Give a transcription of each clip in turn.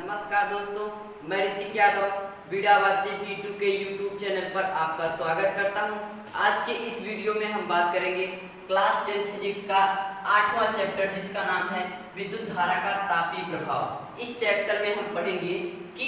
नमस्कार दोस्तों, मैं ऋतिक यादव वीडियोवादी P2 के YouTube चैनल पर आपका स्वागत करता हूं। आज के इस वीडियो में हम बात करेंगे क्लास 10 फिजिक्स का 8वां चैप्टर जिसका नाम है विद्युत धारा का तापीय प्रभाव। इस चैप्टर में हम पढ़ेंगे कि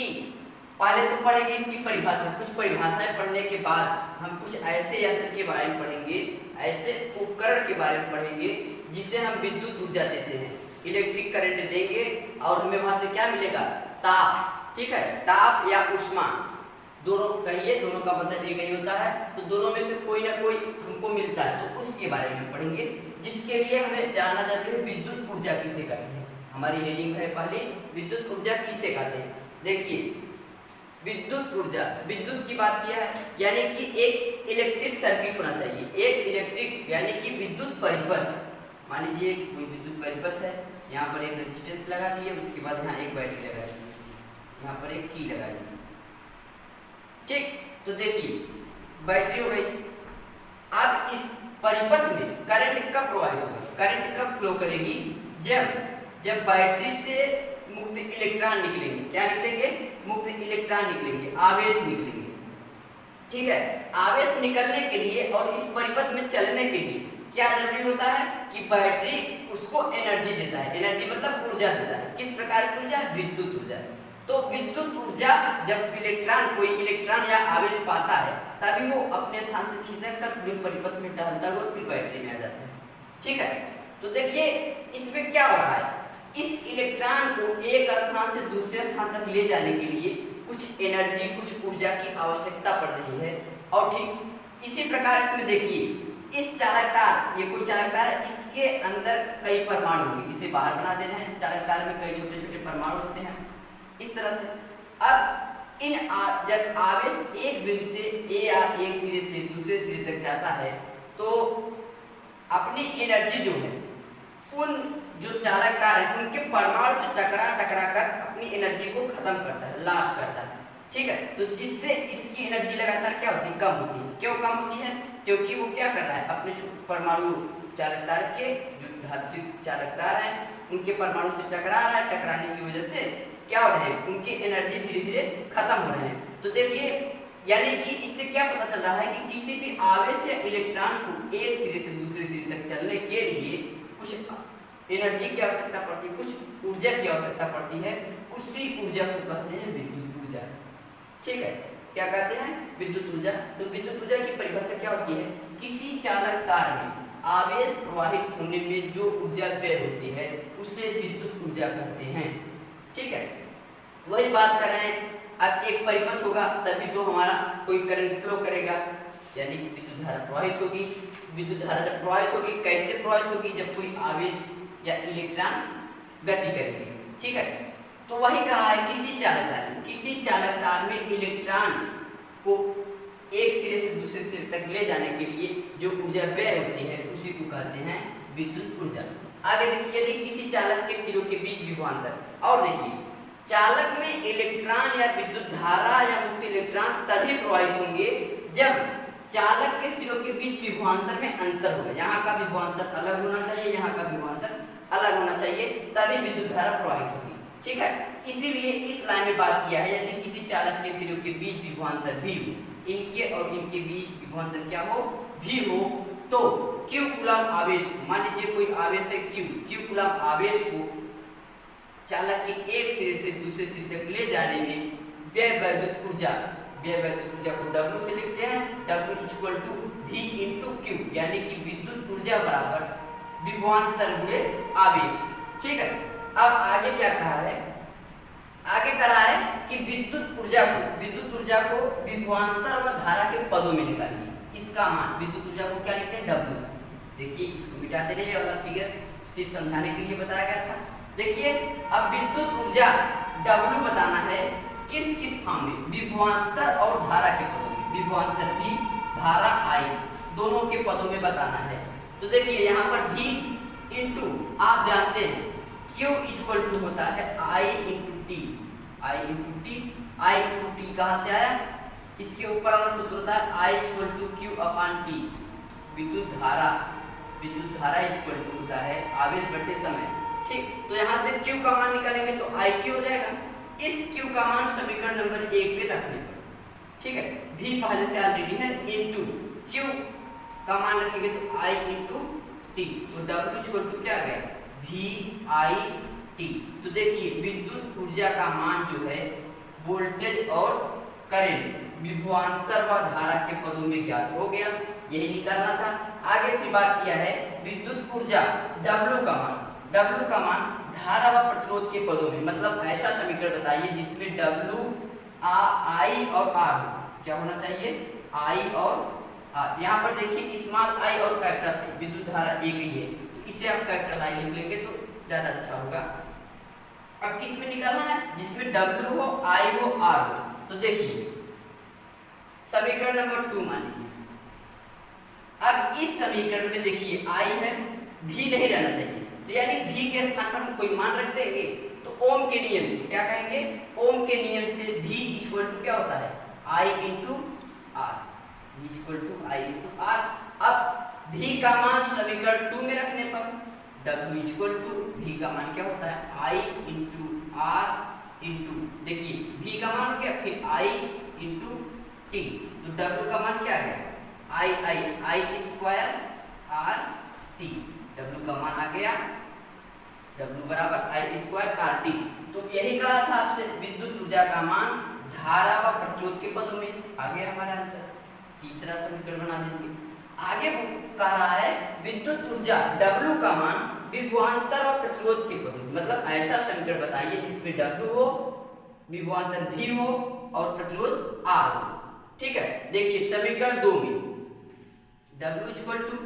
पहले तो पढ़ेंगे इसकी परिभाषा, कुछ परिभाषाएं पढ़ने के बाद हम कुछ ऐसे यंत्र के बारे में पढ़ेंगे, ऐसे उपकरण के बारे में पढ़ेंगे जिसे हम विद्युत ऊर्जा देते हैं, इलेक्ट्रिक करंट देंगे और हमें वहां से क्या मिलेगा, ताप। ठीक है, ताप या ऊष्मा दोनों कहिए, दोनों का मतलब एक ही होता है, तो दोनों में से कोई ना कोई हमको मिलता है, तो उसके बारे में पढ़ेंगे। जिसके लिए हमें जानना जरूरी है विद्युत ऊर्जा किसे कहते हैं। हमारी हेडिंग है पहली, विद्युत ऊर्जा किसे कहते हैं। देखिए विद्युत ऊर्जा, विद्युत की बात किया है यानी कि एक इलेक्ट्रिक सर्किट होना चाहिए, एक इलेक्ट्रिक यानी कि विद्युत परिपथ। मान लीजिए कोई विद्युत परिपथ है, यहाँ पर एक रेजिस्टेंस लगा दिए, उसके बाद यहाँ एक बैटरी लगा दी, यहाँ पर एक की लगा दी। ठीक, तो देखिए बैटरी हो गई। अब इस परिपथ में करंट कब प्रवाहित होगा, करंट कब फ्लो करेगी, जब बैटरी से मुक्त इलेक्ट्रॉन निकलेंगे। क्या निकलेंगे? मुक्त इलेक्ट्रॉन निकलेंगे, आवेश निकलेंगे। ठीक है, आवेश निकलने के लिए और इस परिपथ में चलने के लिए क्या जरूरी होता है कि बैटरी उसको एनर्जी देता है। एनर्जी मतलब ऊर्जा देता है। किस प्रकार की ऊर्जा? विद्युत ऊर्जा। तो विद्युत ऊर्जा जब इलेक्ट्रॉन, कोई इलेक्ट्रॉन या आवेश पाता है, तभी वो अपने स्थान से खिसक कर पूरे परिपथ में टहलता हुआ फिर बैटरी में आ जाता है। ठीक है, तो देखिए इसमें क्या हो रहा है, इस इलेक्ट्रॉन को एक स्थान से दूसरे स्थान तक ले जाने के लिए कुछ एनर्जी, कुछ ऊर्जा की आवश्यकता पड़ रही है। और ठीक इसी प्रकार इसमें देखिए इस चालक तार, ये कोई चालक तार है, इसके अंदर कई परमाणु होंगे, इसे बाहर बना देना है। चालक तार में कई छोटे छोटे परमाणु होते हैं इस तरह से। अब जब आवेश एक बिंदु से एक सिरे से दूसरे सिरे तक जाता है तो अपनी एनर्जी जो है उन जो चालक तार है उनके परमाणु से टकरा कर अपनी एनर्जी को खत्म करता है, लाश करता है। ठीक है, तो जिससे इसकी एनर्जी लगातार क्या होती है, कम होती है। क्यों कम होती है? क्योंकि वो क्या कर रहा है, अपने परमाणु चालक तार के जो धात्विक चालक तार हैं उनके परमाणु से टकरा रहा है। टकराने की वजह से क्या हो रहे हैं, उनकी एनर्जी धीरे धीरे खत्म हो रहे हैं। तो देखिए यानी कि इससे क्या पता चल रहा है कि किसी भी आवेश या इलेक्ट्रॉन को एक सिरे से दूसरे सिरे तक चलने के लिए कुछ एनर्जी की आवश्यकता पड़ती है, कुछ ऊर्जा की आवश्यकता पड़ती है। उसी ऊर्जा को कहते हैं विद्युत ऊर्जा। ठीक है, क्या कहते हैं? विद्युत ऊर्जा। तो विद्युत ऊर्जा की परिभाषा क्या होती है, किसी चालक तार में आवेश प्रवाहित होने में जो ऊर्जा व्यय होती है उसे विद्युत ऊर्जा कहते हैं। ठीक है, वही बात कर रहे हैं। अब एक परिपथ होगा तभी तो हमारा कोई करंट फ्लो करेगा, यानी कि विद्युत धारा प्रवाहित होगी। विद्युत धारा जब प्रवाहित होगी, कैसे प्रवाहित होगी, जब कोई आवेश या इलेक्ट्रॉन गति करेंगे। ठीक है, तो वही कहा है किसी चालक तार में इलेक्ट्रॉन को एक सिरे से दूसरे सिरे तक ले जाने के लिए जो ऊर्जा व्यय होती है उसी को कहते हैं विद्युत ऊर्जा। आगे देखिए, यदि किसी चालक के सिरों के बीच विभवांतर, और देखिए चालक में इलेक्ट्रॉन या विद्युत धारा या मुक्त इलेक्ट्रॉन तभी प्रवाहित होंगे जब चालक के सिरों के बीच विभवांतर में अंतर होगा। यहाँ का विभवांतर अलग होना चाहिए, यहाँ का विभवांतर अलग होना चाहिए, तभी विद्युत धारा प्रवाहित होगी। ठीक है, इसीलिए इस लाइन में बात किया है, यदि किसी चालक के सिरों के बीच विभवांतर भी हो, इनके और इनके बीच विभवांतर क्या हो, भी हो, तो Q कूलम आवेश को, मान लीजिए कोई आवेश है Q कूलम आवेश को चालक के एक सिरे से दूसरे सिरे तक ले जाने में व्यय वैद्युत ऊर्जा को W से लिखते हैं। W = V × Q, यानी कि विद्युत ऊर्जा बराबर विभवांतर गुणे आवेश। ठीक है, अब आगे क्या कहा है, आगे कहा है कि विद्युत ऊर्जा को विभवांतर व धारा के पदों में निकालिए। इसका मान विद्युत ऊर्जा को क्या लिखते हैं, W से। देखिए इसको मिटाते रहिए, वाला फिगर सिर्फ समझाने के लिए बताया गया था। देखिए अब विद्युत ऊर्जा W बताना है किस फॉर्म में, विभवांतर और धारा के पदों में। विभवांतर V, धारा I, दोनों के पदों में बताना है। तो देखिए यहाँ पर V इंटू, आप जानते हैं Q = होता है I × T। I × T कहाँ से आया, इसके ऊपर वाला सूत्र होता है I = Q/T। विद्युत धारा होता है आवेश बढ़ते समय। ठीक, तो यहाँ से Q का मान निकालेंगे तो IQ हो जाएगा। इस Q का मान समीकरण नंबर 1 पे रखने पर, ठीक है, V पहले से ऑलरेडी है, इनटू Q का मान रखेंगे तो I इंटू टी, तो W इक्वल टू क्या आ गया VIT। तो देखिए विद्युत ऊर्जा का मान जो है वोल्टेज और करंट विभवांतर व धारा के पदों में ज्ञात हो गया, यही निकालना था। आगे फिर बात किया है विद्युत ऊर्जा W का मान धारा व प्रतिरोध के पदों में, मतलब ऐसा समीकरण बताइए जिसमें W I और R क्या होना चाहिए, I और R। यहाँ पर देखिए स्मॉल I और कैपिटल I, विद्युत धारा एक ही है, तो इसे आप कैपिटल I लिख लेंगे तो ज्यादा अच्छा होगा। अब किस में निकालना है, जिसमें W हो, I हो, R हो। तो देखिए समीकरण नंबर 2 मान लीजिए इसको। अब इस समीकरण में देखिए I है, V नहीं रहना चाहिए, तो यानी V के स्थान पर हम कोई मान रख देंगे तो ओम के नियम से क्या कहेंगे, ओम के नियम से V इक्वल टू क्या होता है I into R, V equal to I into R। अब V का मान समीकरण 2 में रखने पर W इक्वल टू V का मान क्या होता है I इंटू R इंटू, देखिए V का मान हो गया, फिर I इंटू T, तो W का मान क्या आ गया I square R T, W का मान आ गया W बराबर I स्क्वायर R T। तो यही कहा था आपसे विद्युत ऊर्जा का मान धारा व प्रतिरोध के पदों में, आ गया हमारा आंसर। तीसरा समीकरण बना देंगे। आगे कह रहा है विद्युत ऊर्जा W का मान विभवांतर और प्रतिरोध के पदों में, मतलब ऐसा समीकरण बताइए जिसमें W हो, विभवांतर V हो और प्रतिरोध R हो, ठीक है। देखिए समीकरण 2 में W इक्वल टू,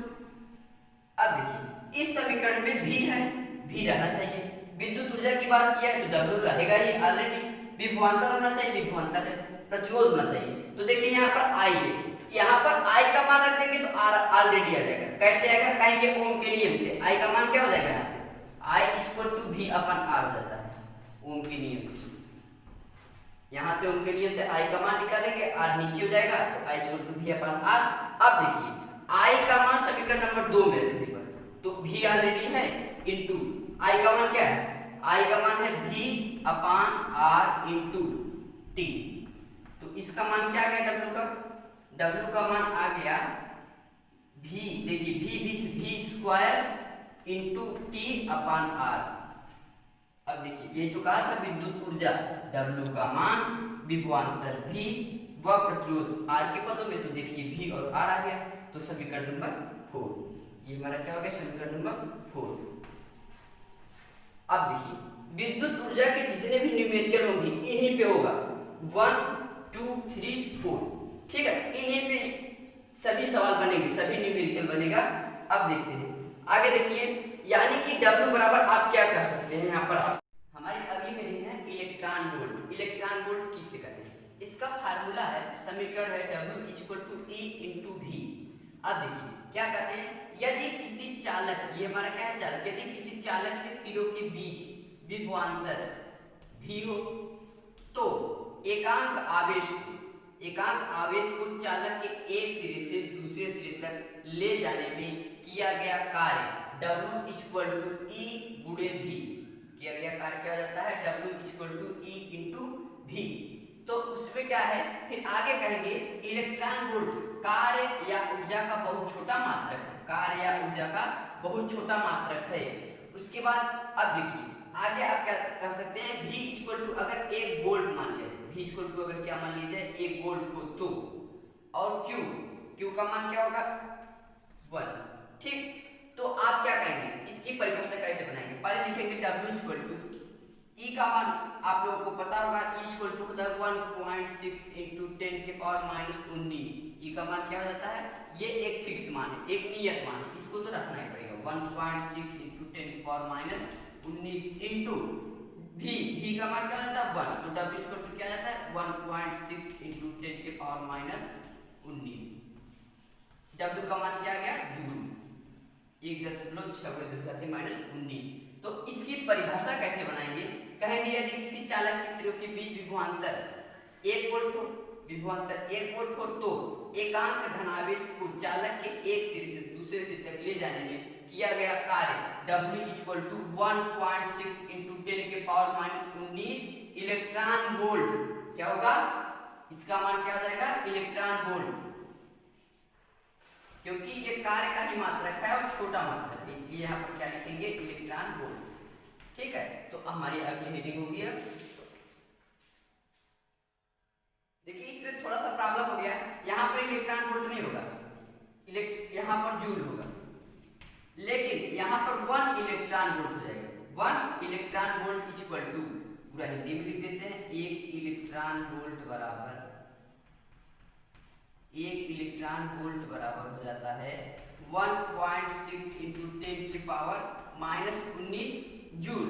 अब देखिए इस समीकरण में V है, V रहना चाहिए, विद्युत ऊर्जा की बात किया है तो W रहेगा ही ऑलरेडी, विभवांतर होना चाहिए, विभवांतर है, प्रतिरोध होना चाहिए। तो देखिए यहाँ पर I है, यहाँ पर I का मान रख देंगे तो R ऑलरेडी आ जाएगा। कैसे आएगा, कहेंगे ओम के नियम से I का मान क्या हो जाएगा, यहाँ से I equal to V upon R हो जाता है ओम के नियम से। यहाँ से ओम के नियम से I का मान निकालेंगे, R नीचे हो जाएगा तो I equal to V upon R। अब देखिए I का मान समीकरण नंबर 2 में रखने पर, तो V ऑलरेडी है इंटू I का मान क्या है, I का मान है V अपान R इंटू T, तो इसका मान क्या आ गया W का मान आ गया V, देखिए V स्क्वायर इंटू T अपान R। अब देखिए ये तो कहा था विद्युत ऊर्जा W का मान विभवांतर V व प्रतिरोध R के पदों में, तो देखिए V और R आ गया, तो समीकरण नंबर 4, ये हमारा क्या हो गया समीकरण नंबर 4। अब देखिए विद्युत ऊर्जा के जितने भी न्यूमेरिकल होंगे इन्हीं पे होगा 1 2 3 4, ठीक है, इन्हीं पे सभी सवाल बनेंगे, सभी न्यूमेरिकल बनेगा। अब देखते हैं आगे, देखिए यानी कि W बराबर आप क्या कर सकते हैं, यहाँ पर हमारी अगली हेडिंग है इलेक्ट्रॉन वोल्ट। इलेक्ट्रॉन वोल्ट किससे कहते हैं, इसका फार्मूला है, समीकरण है W equal to E into V। अब देखिए क्या कहते हैं, यदि किसी चालक, ये हमारा क्या है चालक, यदि किसी चालक के सिरों के बीच विभवांतर V हो तो एकांक आवेश को चालक के एक सिरे से दूसरे सिरे तक ले जाने में किया गया कार्य W इक्वल टू E गुणे V, किया गया कार्य क्या हो जाता है W equal to E into V। तो उसमें क्या है, फिर आगे कहेंगे इलेक्ट्रॉन वोल्ट कार्य या ऊर्जा का बहुत छोटा मात्रक है, कार्य या ऊर्जा का बहुत छोटा मात्रक है। उसके बाद अब देखिए आगे आप क्या कर सकते हैं, V इक्वल टू अगर 1 वोल्ट मान लिया जाए, V इक्वल टू अगर क्या मान लिया जाए 1 वोल्ट हो तो, और Q का मान क्या होगा 1, ठीक। तो आप क्या कहेंगे, इसकी परिभाषा कैसे बनाएंगे, पहले लिखेंगे W इक्वल टू E का मान आप लोगों को पता होगा E इक्वल टू 1.6 इंटू 10 के पावर माइनस 19। E का मान क्या हो जाता है, ये एक फिक्स मान है, एक नियत मान है, इसको तो रखना ही पड़ेगा 1.6 इंटू 10 के पावर माइनस 19 इंटू V का मान क्या हो जाता है 1, तो W इक्वल टू क्या जाता है 1.6 इंटू 10 के पावर माइनस 19। W का मान क्या आ गया जूल, 1.6 माइनस 19। तो इसकी परिभाषा कैसे बनाएंगे, कहेंगे यदि किसी चालक के सिरों के बीच विभवांतर 1 वोल्ट हो तो एकांक धनावेश को चालक के एक सिरे से दूसरे सिरे तक ले जाने में किया गया कार्य W इक्वल टू 1.6 इंटू 10 के पावर माइनस 19 इलेक्ट्रॉन वोल्ट। क्या होगा? इसका मान क्या हो जाएगा? इलेक्ट्रॉन वोल्ट, क्योंकि ये कार्य का ही मात्रक है और छोटा मात्रक है, इसलिए यहाँ पर क्या लिखेंगे? Electron volt. ठीक है, तो हमारी अगली हेडिंग होगी अब। देखिए इसमें थोड़ा सा प्रॉब्लम हो गया, यहाँ पर इलेक्ट्रॉन वोल्ट नहीं होगा, यहाँ पर जूल होगा, लेकिन यहाँ पर 1 इलेक्ट्रॉन वोल्ट हो जाएगा। 1 इलेक्ट्रॉन वोल्ट इक्वल टू, पूरा हिंदी में लिख देते हैं, 1 इलेक्ट्रॉन वोल्ट बराबर, 1 इलेक्ट्रॉन वोल्ट बराबर हो जाता है 1.6 इंटू 10⁻⁻19 जूल।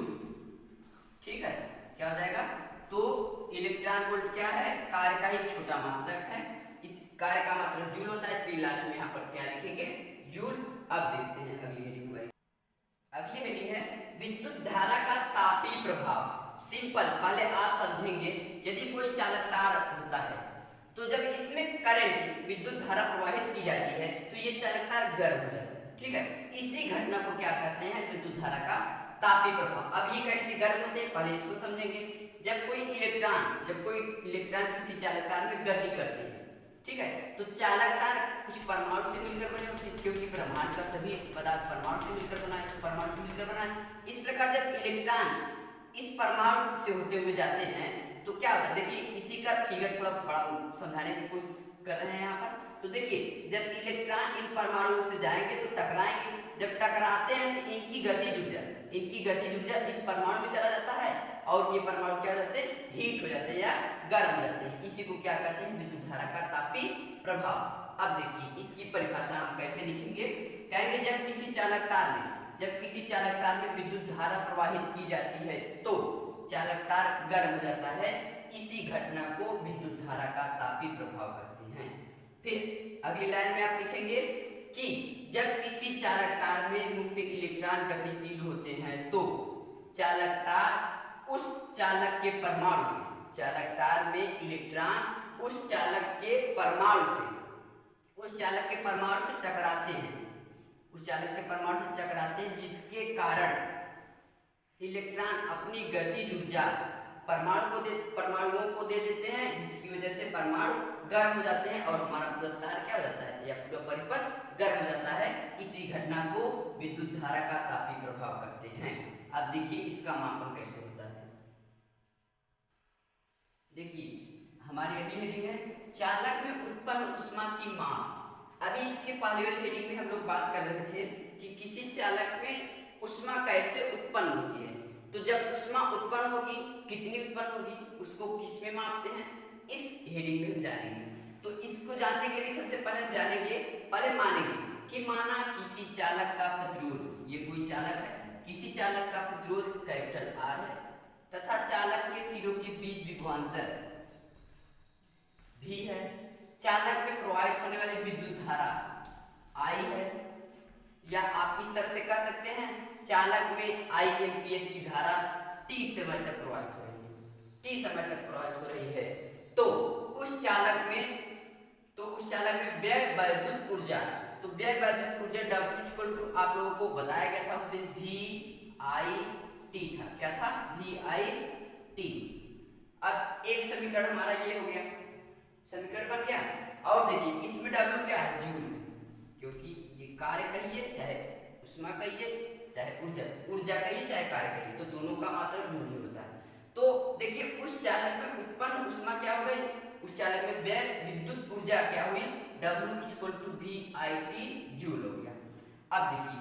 ठीक है, क्या हो जाएगा? तो इलेक्ट्रॉन वोल्ट क्या है? कार्य का ही छोटा मात्रक है, इस कार्य का मात्रक जूल होता है, इसलिए लास्ट में यहाँ पर क्या लिखेंगे? जूल। अब देखते हैं अगली हेडिंग हमारी। अगली हेडिंग है विद्युत धारा का तापीय प्रभाव। सिंपल, पहले आप समझेंगे, यदि कोई चालक तार होता है तो जब इसमें करंट विद्युत धारा प्रवाहित की जाती है तो ये चालक तार गर्म हो जाता है। ठीक है, इसी घटना को क्या कहते हैं? विद्युत धारा का तापीय प्रभाव। अब ये कैसे गर्म होते हैं, पहले इसको समझेंगे। जब कोई इलेक्ट्रॉन किसी चालक तार में गति करते हैं, ठीक है, तो चालक तार कुछ परमाणु से मिलकर बने होते हैं, क्योंकि ब्रह्मांड का सभी पदार्थ परमाणु से मिलकर बना है, तो परमाणु से मिलकर बना है। इस प्रकार जब इलेक्ट्रॉन इस परमाणु से होते हुए जाते हैं तो क्या होता है? देखिए इसी का फिगर थोड़ा बड़ा समझाने की कोशिश कर रहे हैं यहाँ पर। तो देखिए जब इलेक्ट्रॉन इन परमाणुओं से जाएंगे तो टकराएंगे, जब टकराते हैं तो इनकी गतिज ऊर्जा इस परमाणु में चला जाता है और ये परमाणु क्या हो जाते हैं? हीट हो जाते हैं या गर्म हो जाते हैं। इसी को क्या कहते हैं? विद्युत धारा का तापीय प्रभाव। अब देखिए इसकी परिभाषा हम कैसे लिखेंगे? कहेंगे जब किसी चालक तार में विद्युत धारा प्रवाहित की जाती है तो चालक तार गर्म हो जाता है, इसी घटना को विद्युत धारा का तापीय प्रभाव कहते हैं। फिर अगली लाइन में आप लिखेंगे कि जब किसी चालक तार में मुक्त इलेक्ट्रॉन गतिशील होते हैं तो चालक तार उस चालक के परमाणु से, चालक तार में इलेक्ट्रॉन उस चालक के परमाणु से टकराते हैं, जिसके कारण इलेक्ट्रॉन अपनी गतिज ऊर्जा परमाणुओं को दे देते हैं, जिसकी वजह से परमाणु गर्म हो जाते हैं और हमारा पूरा तार क्या हो जाता है या पूरा परिपथ गर्म हो जाता है। इसी घटना को विद्युत धारा का तापीय प्रभाव कहते हैं। अब देखिए इसका मापन कैसे होता है। देखिए हमारी अगली हेडिंग है चालक में उत्पन्न ऊष्मा की माप। अभी इसके पहले वाली हेडिंग में हम लोग बात कर रहे थे कि किसी चालक में ऊष्मा कैसे उत्पन्न होती है। तो जब ऊष्मा उत्पन्न होगी, कितनी उत्पन्न होगी, उसको किस में मापते हैं, इस हेडिंग में हम जानेंगे। तो इसको जानने के लिए सबसे पहले हम मानेंगे कि माना किसी चालक का प्रतिरोध, ये कोई चालक है, किसी चालक का प्रतिरोध कैपिटल R है तथा चालक के सिरों के बीच विभवांतर V है, चालक में प्रवाहित होने वाली विद्युत धारा I है, या आप इस तरह से कह सकते हैं चालक में I एम्पीयर की धारा T समय तक प्रवाहित हो रही है। तो उस चालक में व्यय वैद्युत ऊर्जा, तो व्यय वैद्युत ऊर्जा W आप लोगों को बताया गया था उस दिन VIT था। क्या था? VIT। अब एक समीकरण हमारा ये हो गया, समीकरण बन गया। और देखिए इसमें W क्या है? जूल, क्योंकि ये कार्य कहिए चाहे ऊष्मा कहिए चाहे ऊर्जा कहिए चाहे कार्य कहिए, तो दोनों का मात्रक जूल ही होता है। तो देखिए उस चालक में उत्पन्न ऊष्मा क्या हो गई? उस चालक में व्यय विद्युत ऊर्जा क्या हुई? W=VIT जूल हो गया। अब देखिए,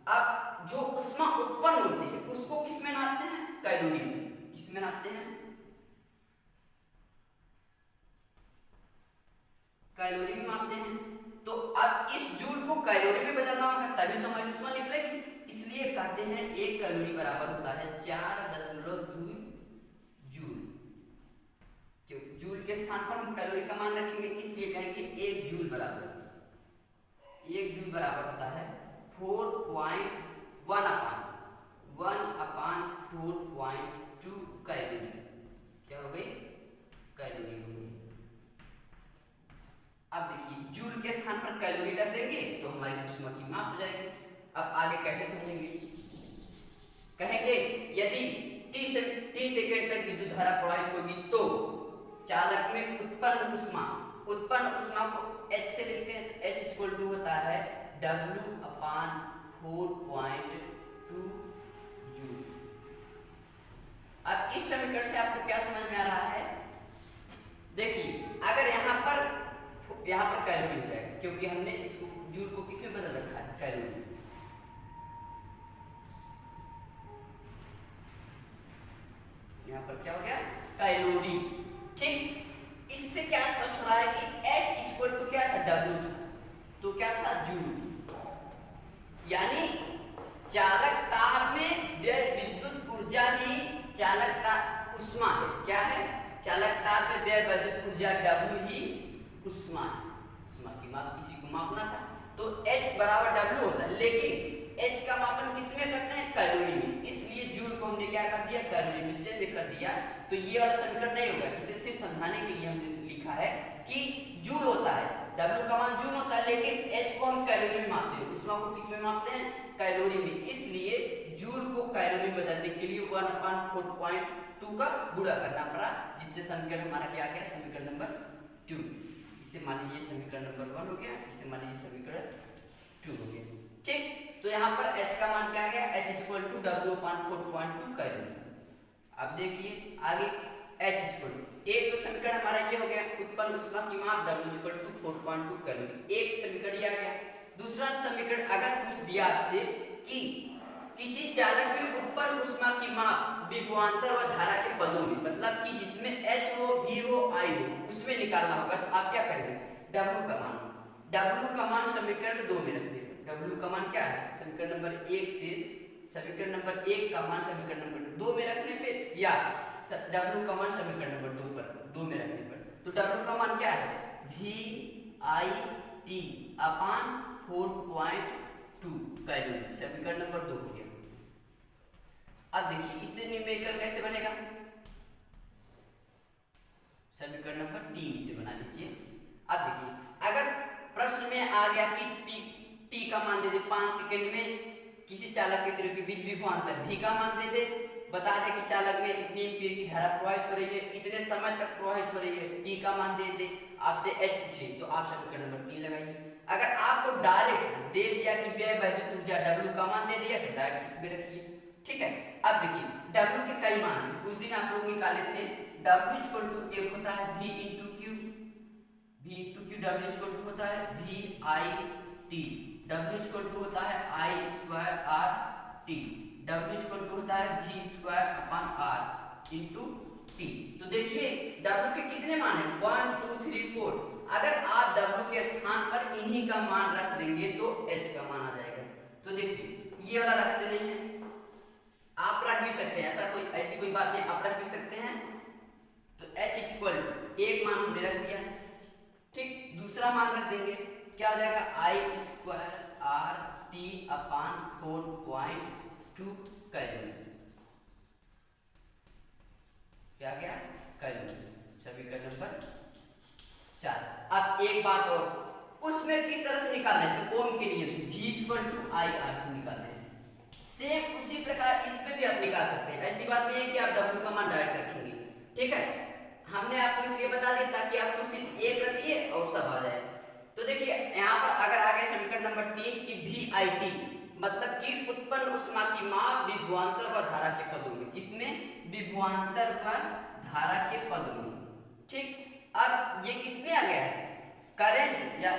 अब जो ऊष्मा उत्पन्न होती है उसको किस में नापते हैं? कैलोरी में। किस में नापते हैं? कैलोरी में मापते हैं। तो अब इस जूल को कैलोरी में बदलना होगा तभी तो हमारी ऊष्मा निकलेगी, इसलिए कहते हैं 1 कैलोरी बराबर होता है 4.2 जूल। क्यों? जूल के स्थान पर हम कैलोरी का मान रखेंगे, इसलिए कहेंगे 1 जूल बराबर होता है 4.1/4.2 कैलोरी। क्या हो गई? कैलोरी हो गई। अब देखिए जूल के स्थान पर कैलोरी रख देंगे तो हमारी ऊष्मा की माप हो जाएगी। अब आगे कैसे समझेंगे? कहेंगे यदि T 3 सेकंड तक विद्युत धारा प्रवाहित होगी तो चालक में उत्पन्न उष्मा को H से लिखते हैं। तो H इक्वल टू होता है W/4.2 जूल। अब इस समीकरण से आपको क्या समझ में आ रहा है? देखिए अगर यहाँ पर कैलोरी हो जाएगा, क्योंकि हमने इसको जूल को किस में बदल रखा है? कैलोरी। यहाँ पर क्या हो गया? कैलोरी। ठीक, इससे क्या स्पष्ट हो रहा है कि H इक्वल टू क्या था? W था, तो क्या था? जूल। यानी चालक तार में व्यय विद्युत ऊर्जा ही चालक तार उष्मा है। क्या है? चालक तार में व्यय विद्युत ऊर्जा W ही उष्मा है। उष्मा की माप इसी को मापना था, तो H बराबर W होता है, लेकिन H का मापन किस में करते हैं? कैलोरी में। इसलिए जूल को हमने क्या कर दिया? कैलोरी में चेंज कर दिया। तो ये वाला समीकरण नहीं होगा। इसे सिर्फ समझाने के लिए हमने लिखा है कि जूल होता है, W का मान जूल होता है, लेकिन H को हम कैलोरी में मापते हैं। उष्मा को किस में मापते हैं? कैलोरी में। इसलिए जूल को कैलोरी में बदलने के लिए 1/4.2 का गुणा करना पड़ा, जिससे समीकरण हमारा क्या आ गया? समीकरण नंबर 2। इसे मान लीजिए समीकरण नंबर 1 हो गया, इसे मान लीजिए समीकरण 2 हो गया। ठीक, तो यहाँ पर H का मान क्या आ गया? H equal to W/4.2 calorie. अब देखिए आगे H इक्वल टू, एक तो समीकरण हमारा ये हो गया, उत्पन्न उष्मा की माप W इक्वल टू 4.2 कैलोरी। एक समीकरण ये आ गया। दूसरा समीकरण अगर पूछ दिया आपसे कि किसी चालक में उत्पन्न उष्मा की माप विभवांतर व धारा के पदों में, मतलब कि जिसमें H हो, V हो, I हो, उसमें निकालना होगा, तो आप क्या करेंगे? W का मान समीकरण 2 में रखिए। W का मान क्या है? समीकरण नंबर 1 से समीकरण नंबर 1 का मान समीकरण नंबर 2 में रखने पे, या W का मान समीकरण नंबर 2 में रखने पर, तो W का मान क्या है? VIT/4.2 calorie. समीकरण नंबर 2 हो गया। अब देखिए इससे न्यूमेरिकल कैसे बनेगा? समीकरण नंबर 3 इसे बना लीजिए। अब देखिए अगर प्रश्न में आ गया कि T का मान दे दे 5 सेकंड में किसी चालक के सिरे के बीच विभवांतर V का मान दे दे, बता दे कि चालक में इतनी एम्पीयर की धारा प्रवाहित हो रही है, इतने समय तक प्रवाहित हो रही है, T का मान दे दे, आपसे H पूछे, तो आप समीकरण नंबर 3 लगाइए। अगर आपको डायरेक्ट दे दिया कि व्यय विद्युत ऊर्जा W का मान दे दिया, तो डायरेक्ट इसमें रखिए। ठीक है, अब देखिए W के कई मान थे, उस दिन आप लोग निकाले थे। W इक्वल टू एक होता है V into Q, W equal to होता है VIT, W इक्वल टू होता है I²RT, W इक्वल टू होता है V²/R इंटू T। तो देखिए W के कितने मान है? 1 2 3 4। अगर आप W के स्थान पर इन्हीं का मान रख देंगे तो H का मान आ जाएगा। तो देखिए ये वाला रखते नहीं है, आप रख भी सकते हैं, ऐसी कोई बात नहीं, आप रख भी सकते हैं। तो H इक्वल एक मान हमने रख दिया। ठीक, दूसरा मान रख देंगे, क्या हो जाएगा? I²RT/4.2 calorie. क्या गया? कैलोरी। समीकरण नंबर 4। अब एक बात और, उसमें किस तरह से निकालना है? तो ओम के नियम से V/IR से निकालना है। सेम उसी प्रकार इसमें भी आप निकाल सकते हैं। ऐसी बात नहीं है कि आप W का मान डायरेक्ट रखेंगे। ठीक है, हमने आपको इसलिए बता दिया ताकि आपको सिर्फ एक रखिए और सब आ जाए। तो देखिए यहाँ पर अगर आ गए समीकरण नंबर 3 की VIT, मतलब कि उत्पन्न उष्मा की माप विभवांतर व धारा के पदों में। किसमें? विभवांतर व धारा के पदों में। ठीक, अब ये किसमें आ गया है? करंट या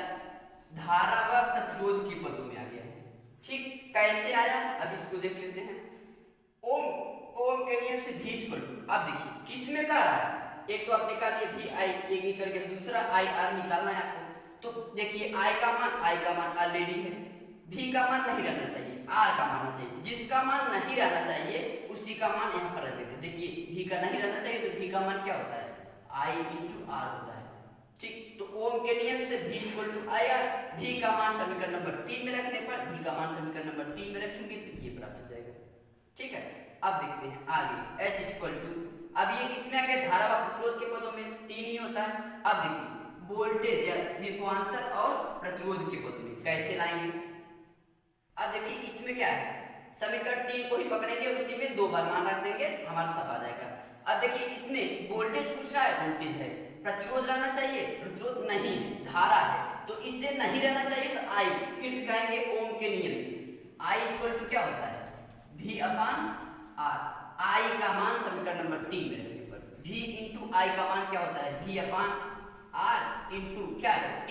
धारा व प्रतिरोध के पदों में आ गया है। ठीक, कैसे आया अब इसको देख लेते हैं। ओम के नियम से V इक्वल टू, अब देखिए किसमें का रहा है? एक तो आप निकाल लिए VI, एक निकल गया, दूसरा IR निकालना है आपको। तो देखिए I का मान ऑलरेडी है, V का मान नहीं रहना चाहिए, R का मान होना चाहिए। जिसका मान नहीं रहना चाहिए उसी का मान यहाँ पर रख देते हैं। देखिए V का नहीं रहना चाहिए, तो V का मान क्या होता है? I इंटू R होता है। ठीक, तो ओम के नियम से V equal to IR, V का मान समीकरण नंबर 3 में रखने पर, V का मान समीकरण नंबर 3 में रखेंगे तो ये प्राप्त हो जाएगा। ठीक है, अब देखते हैं आगे H इक्वल टू, अब ये किसमें आ गया? धारा व प्रतिरोध के पदों में 3 ही होता है। अब देखिए वोल्टेज या विभवांतर और प्रतिरोध के पदों में कैसे लाएंगे? अब देखिए इसमें क्या है? समीकरण 3 को ही पकड़ेंगे, उसी में 2 बार मान रख देंगे, हमारा सब आ जाएगा। अब देखिए इसमें वोल्टेज पूछ रहा है, वोल्टेज है, प्रतिरोध रहना चाहिए, प्रतिरोध नहीं, धारा है, तो इससे नहीं रहना चाहिए, तो आई फिर से कहेंगे ओम के नियम से, आई इक्वल टू क्या होता है V अपान R। आई का मान समीकरण नंबर 3 में रखने पर V इंटू आई का मान क्या होता है V अपान R इंटू क्या है T,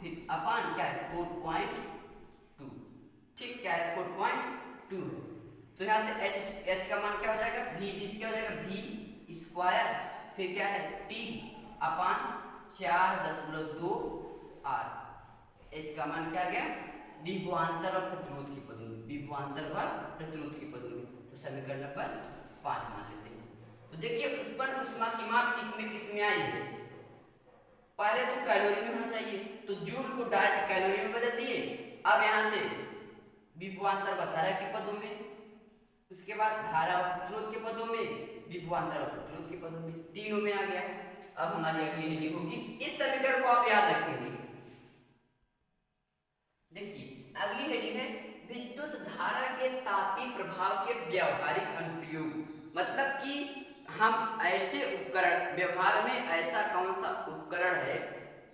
फिर अपान क्या है 4.2, ठीक, क्या है 4.2 है। तो यहाँ से H का मान क्या हो जाएगा V, दिस क्या हो जाएगा V स्क्वायर, फिर क्या है T अपान 4.2 R। H का मान क्या आ गया विभवांतर और प्रतिरोध की पदों में, विभवांतर व प्रतिरोध की पदों में। तो समीकरण नंबर 5 मान लेते हैं। तो देखिए उत्पन्न ऊष्मा की माप किस में आई है, पहले तो कैलोरी में होना चाहिए, तो जूल को डायरेक्ट कैलोरी में बदल दिए। अब यहाँ से विभवांतर व धारा के पदों में, उसके बाद धारा व प्रतिरोध के पदों में, विभवांतर और प्रतिरोध के पदों में, तीनों में आ गया है। अब हमारी अगली हेडिंग होगी, इस समीकरण को आप याद रखेंगे। देखिए अगली हेडिंग है विद्युत धारा के तापीय प्रभाव के व्यावहारिक अनुप्रयोग। मतलब कि हम ऐसे उपकरण, व्यवहार में ऐसा कौन सा उपकरण है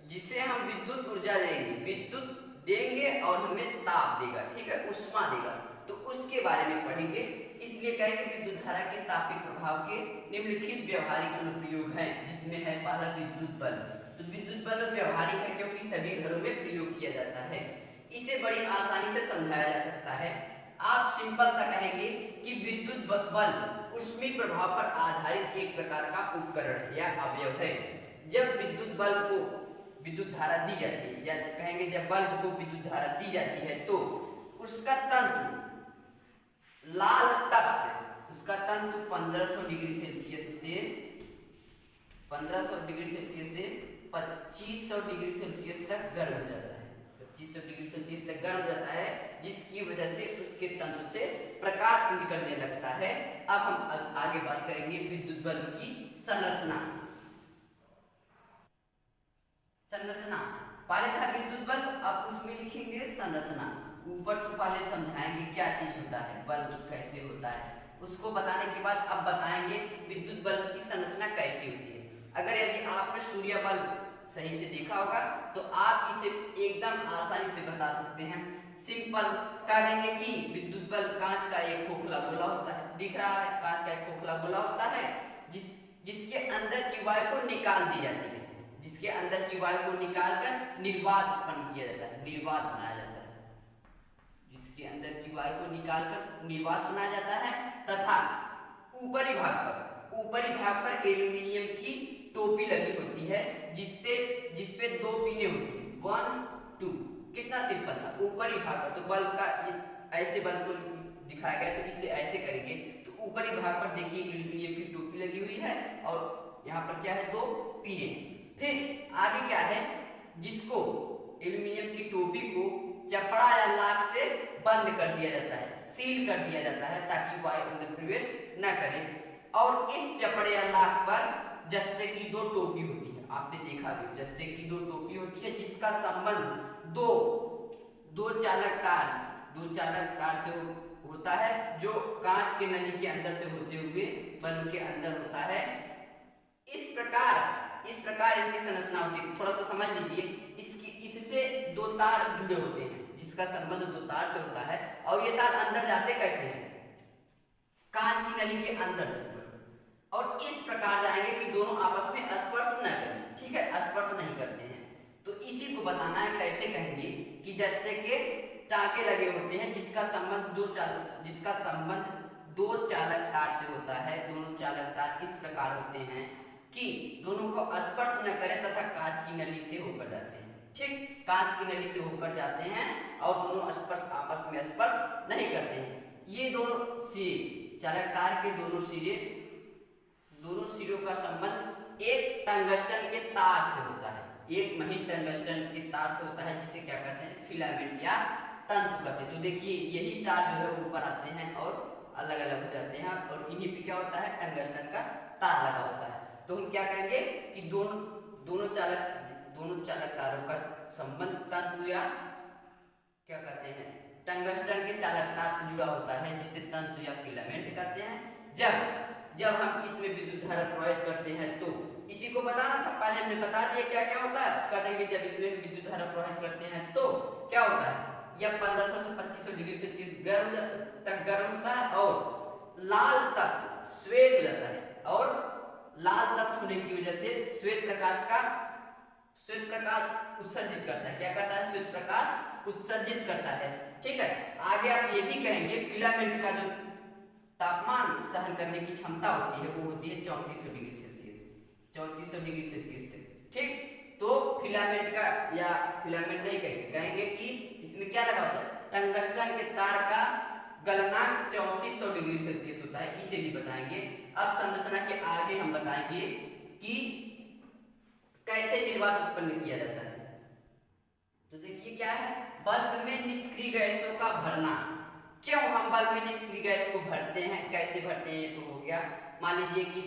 जिसे हम विद्युत ऊर्जा देंगे, विद्युत देंगे और हमें ताप देगा, ठीक है, ऊष्मा देगा, तो उसके बारे में पढ़ेंगे। इसलिए कहेंगे विद्युत धारा के तापीय प्रभाव के निम्नलिखित व्यवहारिक अनुप्रयोग हैं, जिसमें है पहला विद्युत बल्ब। तो विद्युत बल्ब व्यवहारिक है क्योंकि सभी घरों में प्रयोग किया जाता है, इसे बड़ी आसानी से समझाया जा सकता है। आप सिंपल सा कहेंगे कि विद्युत बल्ब ऊष्मीय प्रभाव पर आधारित एक प्रकार का उपकरण है या अवयव है। जब विद्युत बल्ब को विद्युत धारा दी जाती है, या कहेंगे जब बल्ब को विद्युत धारा दी जाती है, तो उसका तंतु लाल तप्त, उसका तंतु 1500 डिग्री सेल्सियस से 1500 डिग्री सेल्सियस से 2500 डिग्री सेल्सियस तक गर्म हो जाता है, 2500 डिग्री सेल्सियस तक गर्म हो जाता है, जिसकी वजह से उसके तंतु से प्रकाश निकलने लगता है। अब हम आगे बात करेंगे विद्युत बल्ब की संरचना। पहले था विद्युत बल्ब, अब उसमें लिखेंगे संरचना। ऊपर तो पहले समझाएंगे क्या चीज होता है, बल्ब कैसे होता है, उसको बताने के बाद अब बताएंगे विद्युत बल्ब की संरचना कैसे होती है। अगर यदि आपने सूर्य बल्ब सही से देखा होगा तो आप इसे एकदम आसानी से बता सकते हैं। सिंपल कह देंगे कि विद्युत बल्ब कांच का एक खोखला गोला होता है, दिख रहा है, कांच का एक खोखला गोला होता है, जिसके अंदर की वायु को निकाल दी जाती है, जिसके अंदर की वायु को निकालकर निर्वात उत्पन्न किया जाता है, निर्वात बनाया जाता है, जिसके अंदर की वायु को निकालकर निर्वात बनाया जाता है। तथा ऊपरी भाग पर एल्यूमिनियम की टोपी लगी होती है, जिसपे 2 पिने होती है, 1 2। कितना सिंपल था, ऊपरी भाग पर। तो बल्ब का ऐसे बल्ब को दिखाया गया, तो इसे ऐसे करेंगे तो ऊपरी भाग पर देखिए एल्यूमिनियम की टोपी लगी हुई है और यहाँ पर क्या है 2 पिने। फिर आगे क्या है, जिसको एल्यूमिनियम की टोपी को चपड़ा या लाख से बंद कर दिया जाता है, सील कर दिया जाता है, ताकि वायु अंदर प्रवेश न करे। और इस चपड़े या लाख पर जस्ते की 2 टोपी होती है, आपने देखा भी, जस्ते की 2 टोपी होती है, जिसका संबंध दो चालक तार से होता है, जो कांच के नली के अंदर से होते हुए बल्ब के अंदर होता है। इस प्रकार इसकी संरचना होती है। थोड़ा सा समझ लीजिए, इससे 2 तार जुड़े होते हैं, जिसका संबंध 2 तार से होता है, और ये तार अंदर जाते कैसे हैं, कांच की नली के अंदर से, और इस प्रकार जाएंगे कि दोनों आपस में स्पर्श न करें, ठीक है, स्पर्श नहीं करते हैं। तो इसी को बताना है, कैसे कहेंगे कि जस्ते के टांके लगे होते हैं, जिसका संबंध 2 चालक तार से होता है। दोनों चालक तार इस प्रकार होते हैं कि दोनों को स्पर्श न करें तथा कांच की नली से होकर जाते हैं, ठीक, कांच की नली से होकर जाते हैं और दोनों आपस में स्पर्श नहीं करते हैं। ये दोनों सिरे, चालक तार के दोनों सिरों का संबंध एक टंगस्टन के तार से होता है, एक महीन टंगस्टन के तार से होता है, जिसे क्या कहते हैं फिलामेंट या तंतु कहते हैं। तो देखिए यही तार जो है ऊपर आते हैं और अलग अलग हो जाते हैं, और इन्हीं पे क्या होता है टंगस्टन का तार लगा होता है। तो हम क्या कहेंगे कि दोनों चालक तारों का संबंध तंतु या क्या कहते हैं टंगस्टन के चालक तार से जुड़ा होता है जिसे तंतु या फिलामेंट कहते हैं। जब जब हम इसमें विद्युत धारा प्रवाहित करते हैं तो इसी को बताना था, पहले हमने बता दिया क्या क्या होता है। कह देंगे जब इसमें विद्युत धारा प्रवाहित करते हैं तो क्या होता है, यह 1500 से 2500 डिग्री सेल्सियस गर्म होता है और लाल तत्व श्वेत हो जाता है। और लाल तत्व होने की वजह से श्वेत प्रकाश उत्सर्जित करता है। क्या करता है, श्वेत प्रकाश उत्सर्जित करता है। ठीक है, आगे आप ये भी कहेंगे फिलामेंट का जो तापमान सहन करने की क्षमता होती है वो होती है 3400 डिग्री सेल्सियस, 3400 डिग्री सेल्सियस तक। ठीक, तो फिलामेंट का या फिलामेंट नहीं कहेंगे कि इसमें क्या लगा होता है, टंगस्टन के तार का गलनांक 3400 डिग्री सेल्सियस होता है, इसे भी बताएंगे। अब संरचना के आगे हम बताएंगे कि कैसे निर्वात उत्पन्न किया जाता है। तो देखिए क्या है, बल्ब में निष्क्रिय गैसों का भरना। क्यों हम बल्ब में निष्क्रिय गैस को भरते हैं, कैसे भरते हैं, तो हो गया। मान लीजिए कि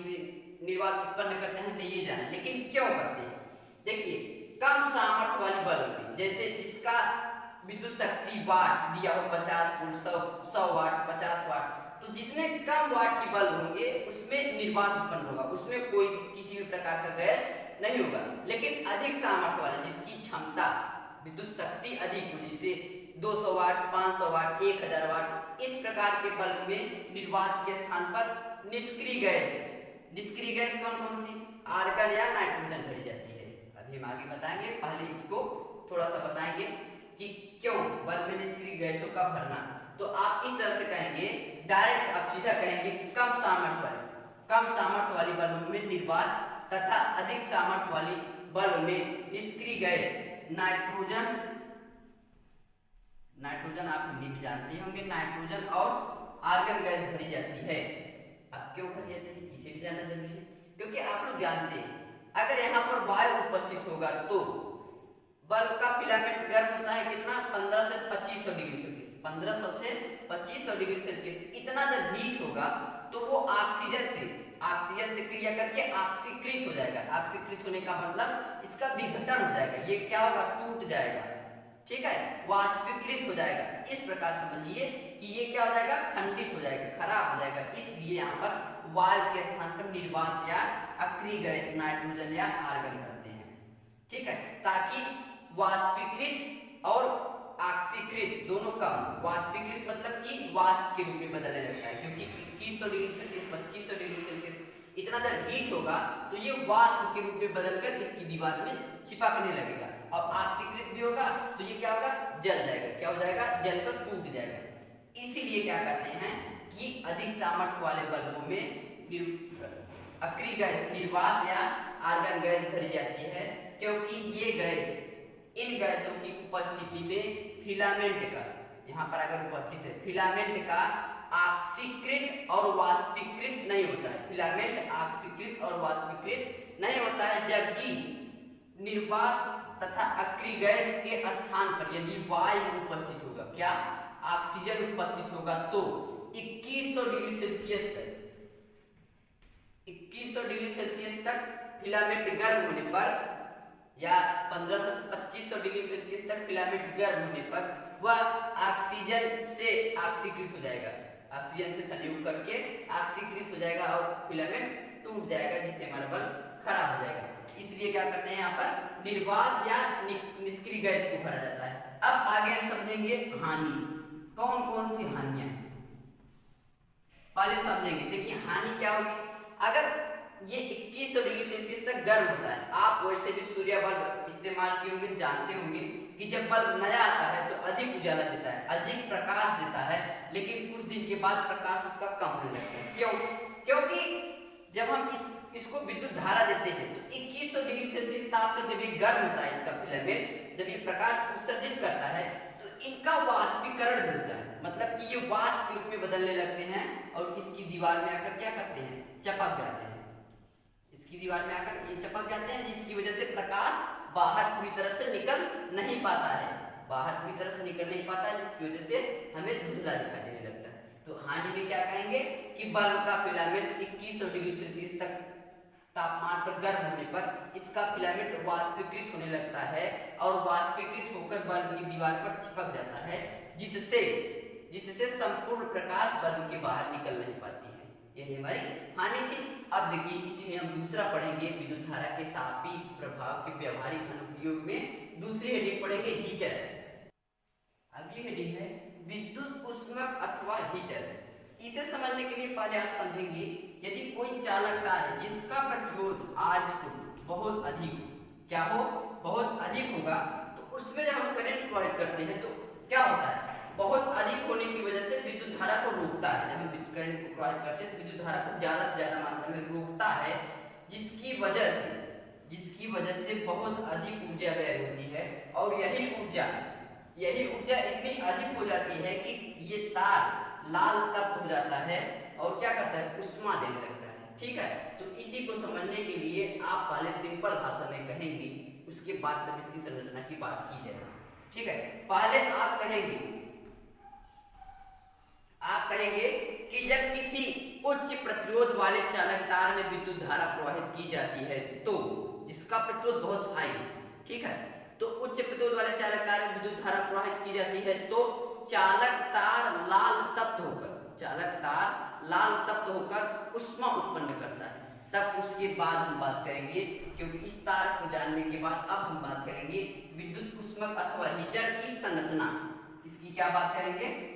निर्वात उत्पन्न करते हैं, नहीं ये जाना, लेकिन क्यों करते हैं। देखिए कम सामर्थ्य वाली बल्ब में, जैसे जिसका विद्युत शक्ति वाट दिया हो 50 वोल्ट, 100 वाट, 50 वाट, तो जितने कम वाट की बल्ब होंगे उसमें निर्वात उत्पन्न होगा, उसमें कोई किसी भी प्रकार का गैस नहीं होगा। लेकिन अधिक सामर्थ्य वाले जिसकी क्षमता विद्युत शक्ति अधिक हो, जैसे 200 वाट, 500 वाट, 1000 वाट, इस प्रकार के बल्ब में निर्वात के स्थान पर निष्क्रिय गैस कौन कौन सी, आर्गन या नाइट्रोजन भरी जाती है। अभी हम आगे बताएंगे, पहले इसको थोड़ा सा बताएंगे कि क्यों बल्ब में निष्क्रिय गैसों का भरना। तो आप इस तरह से कहेंगे, डायरेक्ट आप सीधा कहेंगे कि कम सामर्थ्य वाली बल्ब में निर्वात तथा अधिक सामर्थ्य वाली बल्ब में निष्क्रिय गैस नाइट्रोजन आप हिंदी में जानते होंगे, नाइट्रोजन और आर्गन गैस भरी जाती है। अब क्यों भरी जाती है इसे भी जानना जरूरी है, क्योंकि आप लोग जानते हैं अगर यहाँ पर वायु उपस्थित होगा तो बल्ब का फिलामेंट गर्म होता है कितना, 1500 से 2500 डिग्री सेल्सियस, 1500 से 2500 डिग्री सेल्सियस। इतना जब हीट होगा तो वो ऑक्सीजन से क्रिया करके ऑक्सीकृत हो जाएगा। ऑक्सीकृत होने का मतलब इसका विघटन हो जाएगा, ये क्या होगा, टूट जाएगा। ठीक है, वाष्पीकृत हो जाएगा। इस प्रकार समझिए कि ये क्या हो जाएगा, खंडित हो जाएगा, खराब हो जाएगा। इसलिए यहाँ पर वायु के स्थान पर निर्वात या अक्रिय गैस नाइट्रोजन या आर्गन भरते हैं। ठीक है, ताकि वाष्पीकृत और ऑक्सीकृत दोनों कम, वाष्पीकृत मतलब कि वाष्प के रूप में बदलने लगता है, क्योंकि 2100 डिग्री सेल्सियस, 2500 डिग्री सेल्सियस इतना जब हीट होगा तो ये वाष्प के रूप में बदलकर इसकी दीवार में चिपकने लगेगा। और ऑक्सीकृत भी होगा तो ये क्या होगा, जल जाएगा। क्या हो जाएगा, जलकर टूट जाएगा। इसीलिए क्या कहते हैं कि अधिक सामर्थ्य वाले बल्बों में अक्रिय गैस निर्वात या आर्गन गैस भरी जाती है, क्योंकि ये गैस, इन गैसों की उपस्थिति में फिलामेंट का, यहाँ पर अगर उपस्थित है, फिलामेंट का ऑक्सीकृत और वाष्पीकृत नहीं होता है। फिलामेंट ऑक्सीकृत और वाष्पीकृत नहीं होता है, जबकि निर्वात तथा अक्रिय गैस के स्थान पर यदि वायु उपस्थित होगा, क्या, ऑक्सीजन उपस्थित होगा, तो 2100 डिग्री सेल्सियस तक, 2100 डिग्री सेल्सियस तक फिलामेंट गर्म होने पर, या 1500 से 2500 डिग्री सेल्सियस तक फिलामेंट गर्म होने पर वह ऑक्सीजन से ऑक्सीकृत हो जाएगा, ऑक्सीजन से संयोग करके ऑक्सीकृत हो जाएगा और फिलामेंट टूट जाएगा, जिससे हमारा बल्ब खराब हो जाएगा। इसलिए क्या करते हैं, यहाँ पर निर्वात या निष्क्रिय गैस को भरा जाता है। अब आगे हम समझेंगे हानि, कौन कौन सी हानियां हैं पहले समझेंगे। देखिए हानि क्या होगी, अगर ये 2100 डिग्री सेल्सियस तक गर्म होता है, आप वैसे भी सूर्य बल्ब इस्तेमाल किए होंगे, जानते होंगे कि जब बल्ब नया आता है तो अधिक उजाला देता है, अधिक प्रकाश देता है, लेकिन कुछ दिन के बाद प्रकाश उसका कम होने लगता है। क्यों, क्योंकि जब हम इसको विद्युत धारा देते हैं तो 2100 डिग्री सेल्सियस ताप तक जब ये गर्म होता है, इसका फिलामेंट जब ये प्रकाश उत्सर्जित करता है तो इनका वाष्पीकरण भी होता है, मतलब कि ये वाष्प के रूप में बदलने लगते हैं और इसकी दीवार में आकर क्या करते हैं, चपक जाते हैं। इसकी दीवार में आकर ये चपक जाते हैं, जिसकी वजह से प्रकाश बाहर पूरी तरह से निकल नहीं पाता है, जिसकी वजह से हमें धुंधला दिखाई देने लगता है। तो हानि में क्या कहेंगे कि बल्ब का फिलामेंट 2100 डिग्री सेल्सियस तक तापमान पर गर्म होने पर इसका फिलामेंट वाष्पीकृत होने लगता है और वाष्पीकृत होकर बल्ब की दीवार पर चिपक जाता है, जिससे जिससे संपूर्ण प्रकाश बल्ब के बाहर निकल नहीं पाती है। यही हमारी हानि थी। अब देखिए इसी में हम दूसरा पढ़ेंगे, विद्युत धारा के तापीय प्रभाव के व्यवहारिक अनुप्रयोग में दूसरी हेडिंग पढ़ेंगे, हीटर। अब ये हेडिंग है विद्युत उष्मक अथवा हीटर। इसे समझने के लिए पहले आप समझेंगे, यदि कोई चालक तार है जिसका प्रतिरोध आज बहुत अधिक हो, क्या हो, बहुत अधिक होगा, तो उसमें जब हम करंट प्रवाहित करते हैं तो क्या होता है, बहुत अधिक होने की वजह से विद्युत धारा को रोकता है। जब हम करंट को प्रवाहित करते हैं तो विद्युत धारा को ज्यादा से ज्यादा मात्रा में रोकता है, जिसकी वजह से बहुत अधिक ऊर्जा व्यय होती है। और यही ऊर्जा इतनी अधिक हो जाती है कि ये तार लाल तप्त हो जाता है और क्या करता है, उष्मा देने लगता है। ठीक है, तो इसी को समझने के लिए आप पहले सिंपल भाषा में कहेंगे, उसके बाद तब इसकी संरचना की बात की जाएगी। ठीक है, पहले आप कहेंगे कि जब किसी उच्च प्रतिरोध वाले चालक तार में विद्युत धारा प्रवाहित की जाती है तो जिसका प्रतिरोध बहुत हाई है, ठीक है, तो उच्च प्रतिरोध वाले चालक तार में विद्युत धारा प्रवाहित की जाती है तो चालक तार लाल तप्त होकर उष्मा उत्पन्न करता है। तब उसके बाद हम बात करेंगे, क्योंकि इस तार को जानने के बाद अब हम बात करेंगे विद्युत उष्मक अथवा हीटर की संरचना। इसकी क्या बात करेंगे,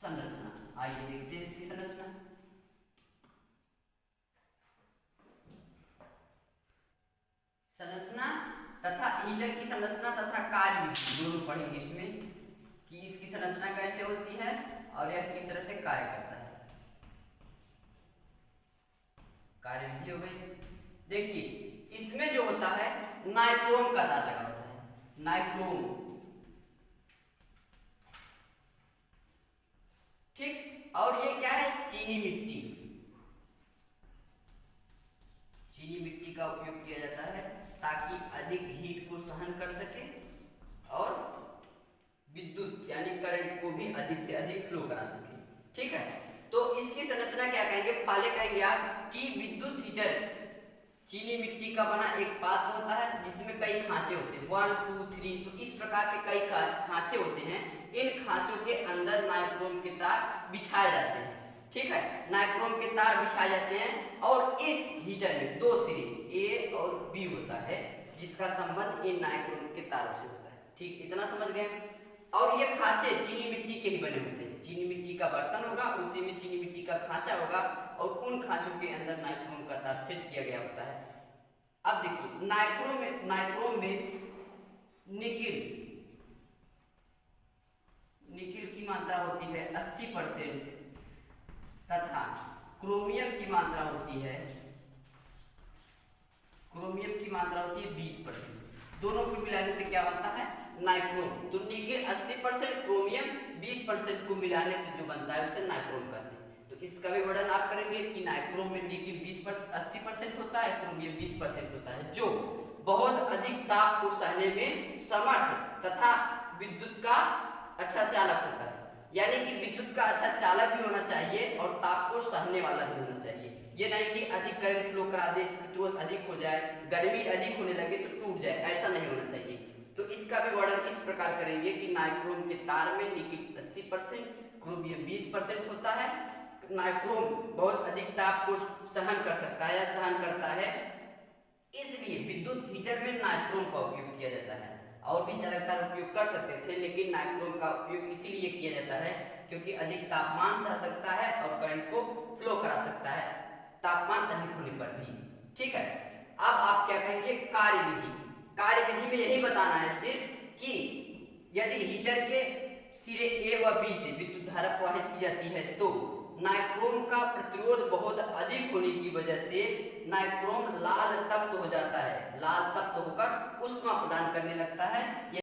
संरचना। आइए देखते हैं इसकी संरचना तथा हीटर की संरचना तथा कार्य दोनों पढ़ेंगे इसमें, कि इसकी संरचना कैसे होती है और यह किस तरह से कार्य करता है। कार्य विधि हो गई। देखिए इसमें जो होता है नाइक्रोम का तार लगा होता है, नाइक्रोम, ठीक। और ये क्या है, चीनी मिट्टी का उपयोग किया जाता है ताकि अधिक हीट को सहन कर सके और विद्युत यानी करंट को भी अधिक से अधिक फ्लो करा सके। ठीक है, तो इसकी संरचना क्या कहेंगे, पहले कहेंगे आप कि विद्युत हीटर चीनी मिट्टी का बना एक पात्र होता है जिसमें कई खांचे होते हैं, 1 2 3, तो इस प्रकार के कई खांचे होते हैं। इन खांचों के अंदर नाइक्रोम के तार बिछाए जाते हैं। ठीक है, नाइक्रोम के तार बिछाए जाते हैं और इस हीटर में दो सिरे ए और बी होता है जिसका संबंध इन नाइक्रोम के तारों से होता है। ठीक, इतना समझ गए। और ये खांचे चीनी मिट्टी के ही बने होते हैं, चीनी मिट्टी का बर्तन होगा, उसी में चीनी मिट्टी का खांचा होगा और उन खांचों के अंदर नाइक्रोम का तार सेट किया गया होता है। अब देखिए नाइक्रोम में निकिल की मात्रा होती है 80% तथा क्रोमियम की मात्रा होती है 20%। दोनों को मिलाने से क्या बनता है, नाइक्रोम। तो निकिल 80%, क्रोमियम 20% को मिलाने से जो बनता है उसे नाइक्रोम कहते हैं। तो इसका भी वर्णन आप करेंगे कि नाइक्रोम में निकिल 80% होता है, क्रोमियम 20% होता है, जो बहुत अधिक ताप को सहने में समर्थ तथा विद्युत का अच्छा चालक होता है। यानी कि विद्युत का अच्छा चालक भी होना चाहिए और ताप को सहने वाला भी होना चाहिए। ये नहीं कि अधिक करंट फ्लो करा दे, प्रतिरोध अधिक हो जाए, गर्मी अधिक होने लगे तो टूट जाए, ऐसा नहीं होना चाहिए। तो इसका भी वर्णन इस प्रकार करेंगे कि नाइक्रोम के तार में निकिल 80%, क्रोमियम 20% होता है। नाइक्रोम बहुत अधिक ताप को सहन कर सकता है या सहन करता है, इसलिए विद्युत हीटर में नाइक्रोम का उपयोग किया जाता है। और भी चालक तार उपयोग कर सकते थे, लेकिन नाइक्रोम का उपयोग इसीलिए किया जाता है क्योंकि अधिक तापमान सह सकता है और करंट को फ्लो करा सकता है तापमान अधिक होने पर भी। ठीक है, अब आप क्या कहेंगे, कार्य विधि में यही बताना है सिर्फ कि यदि हीटर के सिरे ए व बी से विद्युत धारा प्रवाहित की जाती है तो नाइक्रोम का प्रतिरोध बहुत अधिक होने की वजह से नाइक्रोम लाल तप्त हो जाता है, लाल तप्त होकर उष्मा प्रदान करने लगता है।